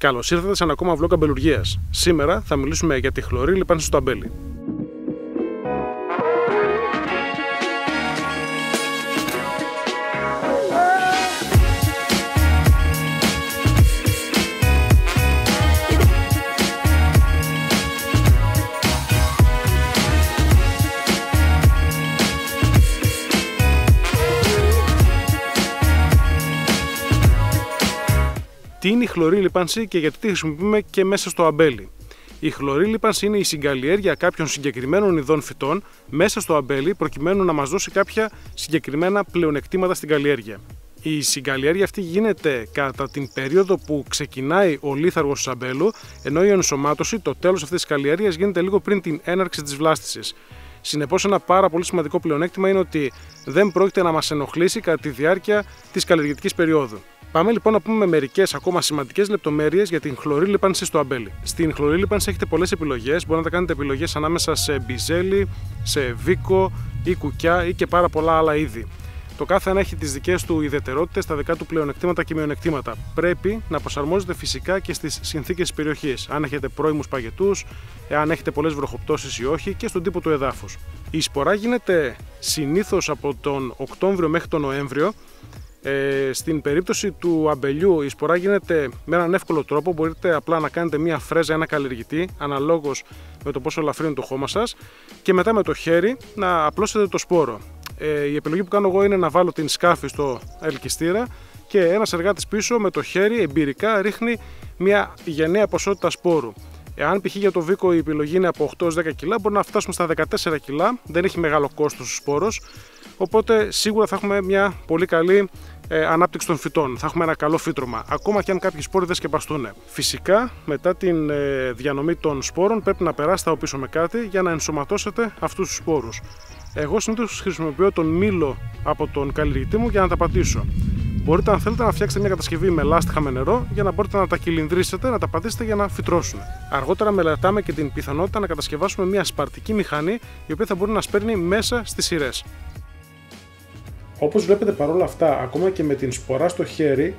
Καλώς ήρθατε σε ένα ακόμα vlog αμπελουργίας. Σήμερα θα μιλήσουμε για τη χλωρή λίπανση στο αμπέλι. Τι είναι η χλωρή λίπανση και γιατί τη χρησιμοποιούμε και μέσα στο αμπέλι? Η χλωρή λίπανση είναι η συγκαλλιέργεια κάποιων συγκεκριμένων ειδών φυτών μέσα στο αμπέλι προκειμένου να μας δώσει κάποια συγκεκριμένα πλεονεκτήματα στην καλλιέργεια. Η συγκαλλιέργεια αυτή γίνεται κατά την περίοδο που ξεκινάει ο λίθαργος του αμπέλου, ενώ η ενσωμάτωση, το τέλος αυτής της καλλιέργειας, γίνεται λίγο πριν την έναρξη της βλάστησης. Συνεπώς, ένα πάρα πολύ σημαντικό πλεονέκτημα είναι ότι δεν πρόκειται να μας ενοχλήσει κατά τη διάρκεια της καλλιεργητικής περίοδου. Πάμε λοιπόν να πούμε μερικές ακόμα σημαντικές λεπτομέρειες για την χλωρή λίπανση στο αμπέλι. Στην χλωρή λίπανση έχετε πολλές επιλογές. Μπορείτε να κάνετε επιλογές ανάμεσα σε μπιζέλι, σε βίκο ή κουκιά ή και πάρα πολλά άλλα είδη. Το κάθε ένα έχει τις δικές του ιδιαιτερότητες, τα δικά του πλεονεκτήματα και μειονεκτήματα. Πρέπει να προσαρμόζεται φυσικά και στις συνθήκες της περιοχής. Αν έχετε πρώιμους παγετούς, αν έχετε πολλές βροχοπτώσεις ή όχι, και στον τύπο του εδάφους. Η σπορά γίνεται συνήθως από τον Οκτώβριο μέχρι τον Νοέμβριο. Στην περίπτωση του αμπελιού η σπορά γίνεται με έναν εύκολο τρόπο. Μπορείτε απλά να κάνετε μία φρέζα, ένα καλλιεργητή, αναλόγως με το πόσο ελαφρύ είναι το χώμα σας, και μετά με το χέρι να απλώσετε το σπόρο. Η επιλογή που κάνω εγώ είναι να βάλω την σκάφη στο ελκυστήρα και ένας εργάτης πίσω με το χέρι εμπειρικά ρίχνει μια γενναία ποσότητα σπόρου. Εάν π.χ. για το βίκο η επιλογή είναι από 8 έως 10 κιλά, μπορεί να φτάσουμε στα 14 κιλά, δεν έχει μεγάλο κόστος ο σπόρος, οπότε σίγουρα θα έχουμε μια πολύ καλή ανάπτυξη των φυτών, θα έχουμε ένα καλό φύτρωμα, ακόμα και αν κάποιοι σπόροι δεν σκεπαστούν. Φυσικά, μετά την διανομή των σπόρων, πρέπει να περάσετε από πίσω με κάτι για να ενσωματώσετε αυτούς τους σπόρους. Εγώ συνήθως χρησιμοποιώ τον μήλο από τον καλλιεργητή μου για να τα πατήσω. Μπορείτε, αν θέλετε, να φτιάξετε μια κατασκευή με λάστιχα με νερό για να μπορείτε να τα κυλινδρήσετε, να τα πατήσετε για να φυτρώσουν. Αργότερα μελετάμε και την πιθανότητα να κατασκευάσουμε μια σπαρτική μηχανή η οποία θα μπορεί να σπέρνει μέσα στις σειρές. Όπως βλέπετε, παρόλα αυτά, ακόμα και με την σπορά στο χέρι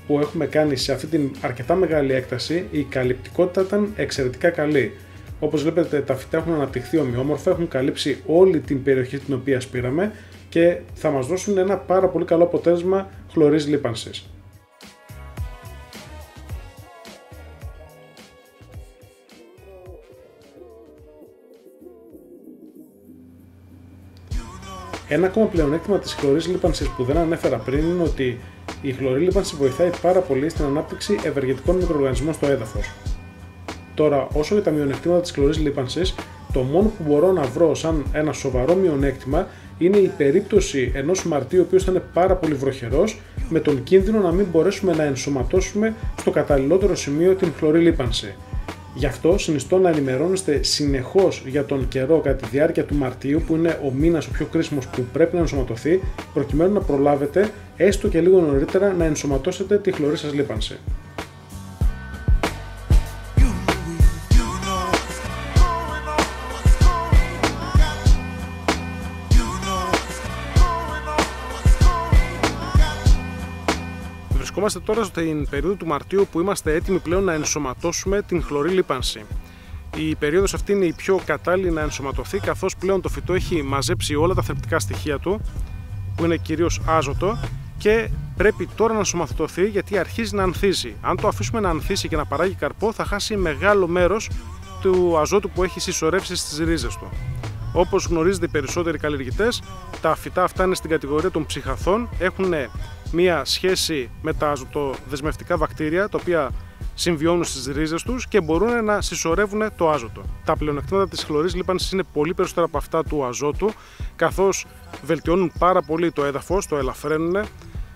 που έχουμε κάνει σε αυτή την αρκετά μεγάλη έκταση, η καλυπτικότητα ήταν εξαιρετικά καλή. Όπως βλέπετε, τα φυτά έχουν αναπτυχθεί ομοιόμορφα, έχουν καλύψει όλη την περιοχή την οποία σπήραμε και θα μας δώσουν ένα πάρα πολύ καλό αποτέλεσμα χλωρής λίπανσης. Ένα ακόμα πλεονέκτημα της χλωρής λίπανσης που δεν ανέφερα πριν είναι ότι η χλωρή λίπανση βοηθάει πάρα πολύ στην ανάπτυξη ευεργετικών μικροοργανισμών στο έδαφος. Τώρα, όσο για τα μειονεκτήματα της χλωρής λίπανσης, το μόνο που μπορώ να βρω σαν ένα σοβαρό μειονέκτημα είναι η περίπτωση ενός Μαρτίου ο οποίος ήταν πάρα πολύ βροχερός, με τον κίνδυνο να μην μπορέσουμε να ενσωματώσουμε στο καταλληλότερο σημείο την χλωρή λίπανση. Γι' αυτό συνιστώ να ενημερώνεστε συνεχώς για τον καιρό κατά τη διάρκεια του Μαρτίου, που είναι ο μήνας ο πιο κρίσιμος που πρέπει να ενσωματωθεί, προκειμένου να προλάβετε έστω και λίγο νωρίτερα να ενσωματώσετε τη χλωρή σας λίπανση. Βρισκόμαστε τώρα στην περίοδο του Μαρτίου που είμαστε έτοιμοι πλέον να ενσωματώσουμε την χλωρή λίπανση. Η περίοδος αυτή είναι η πιο κατάλληλη να ενσωματωθεί, καθώς πλέον το φυτό έχει μαζέψει όλα τα θρεπτικά στοιχεία του, που είναι κυρίως άζωτο, και πρέπει τώρα να ενσωματωθεί γιατί αρχίζει να ανθίζει. Αν το αφήσουμε να ανθίσει και να παράγει καρπό, θα χάσει μεγάλο μέρος του αζότου που έχει συσσωρεύσει στις ρίζες του. Όπως γνωρίζετε οι περισσότεροι καλλιεργητές, τα φυτά αυτά είναι στην κατηγορία των ψυχαθών, έχουν μία σχέση με τα αζωτοδεσμευτικά βακτήρια, τα οποία συμβιώνουν στις ρίζες τους και μπορούν να συσσωρεύουν το άζωτο. Τα πλεονεκτήματα της χλωρής λίπανσης είναι πολύ περισσότερα από αυτά του αζότου, καθώς βελτιώνουν πάρα πολύ το έδαφος, το ελαφραίνουν,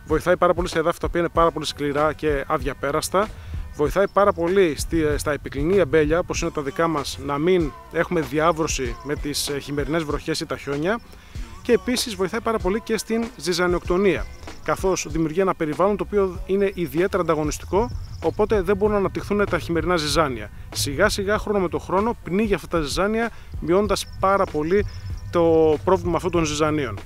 βοηθάει πάρα πολύ σε εδάφη τα οποία είναι πάρα πολύ σκληρά και αδιαπέραστα, βοηθάει πάρα πολύ στα επικλινή αμπέλια, όπως είναι τα δικά μας, να μην έχουμε διάβρωση με τις χειμερινές βροχές ή τα χιόνια, και επίσης βοηθάει πάρα πολύ και στην ζυζανιοκτονία, καθώς δημιουργεί ένα περιβάλλον το οποίο είναι ιδιαίτερα ανταγωνιστικό, οπότε δεν μπορούν να αναπτυχθούν τα χειμερινά ζυζάνια. Σιγά σιγά, χρόνο με το χρόνο, πνίγει αυτά τα ζυζάνια, μειώνοντας πάρα πολύ το πρόβλημα αυτών των ζυζανίων.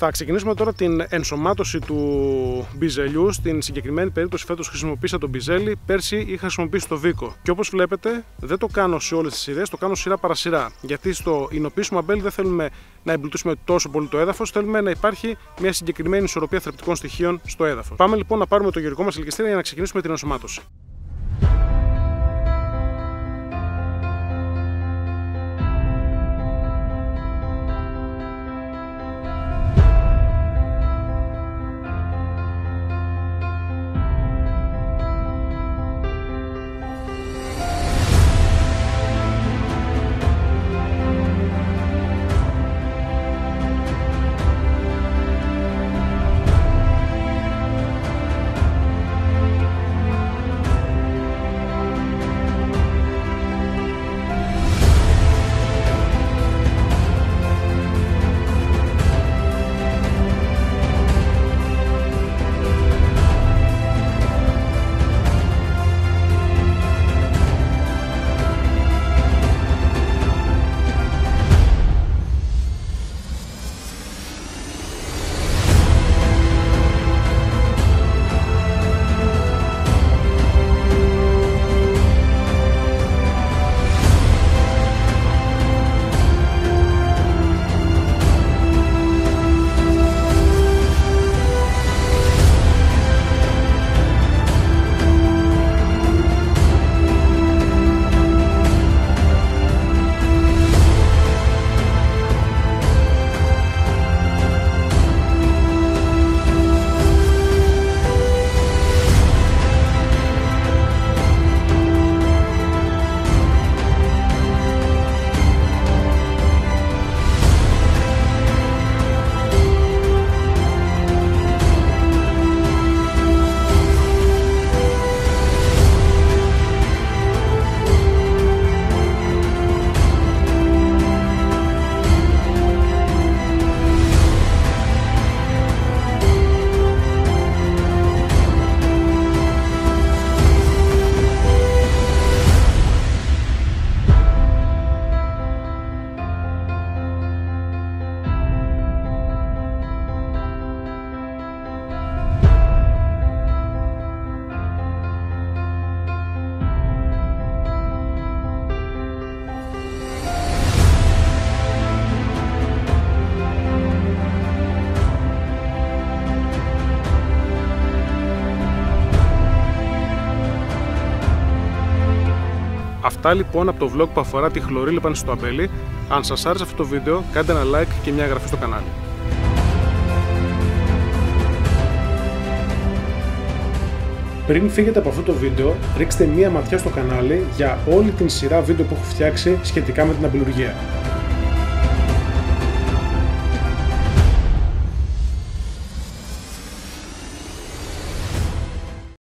Θα ξεκινήσουμε τώρα την ενσωμάτωση του μπιζελιού. Στην συγκεκριμένη περίπτωση φέτος χρησιμοποίησα τον μπιζέλι, πέρσι είχα χρησιμοποιήσει το βίκο. Και όπως βλέπετε, δεν το κάνω σε όλες τις σειρές, το κάνω σειρά παρασειρά. Γιατί στο υλοποιήσιμο αμπέλι δεν θέλουμε να εμπλουτίσουμε τόσο πολύ το έδαφος, θέλουμε να υπάρχει μια συγκεκριμένη ισορροπία θρεπτικών στοιχείων στο έδαφος. Πάμε λοιπόν να πάρουμε το γεωργικό μας ελκυστήρα για να ξεκινήσουμε την ενσωμάτωση. Αυτά λοιπόν από το vlog που αφορά τη χλωρίλιπανση στο αμπέλι. Αν σας άρεσε αυτό το βίντεο, κάντε ένα like και μια εγγραφή στο κανάλι. Πριν φύγετε από αυτό το βίντεο, ρίξτε μια ματιά στο κανάλι για όλη την σειρά βίντεο που έχω φτιάξει σχετικά με την αμπελουργία.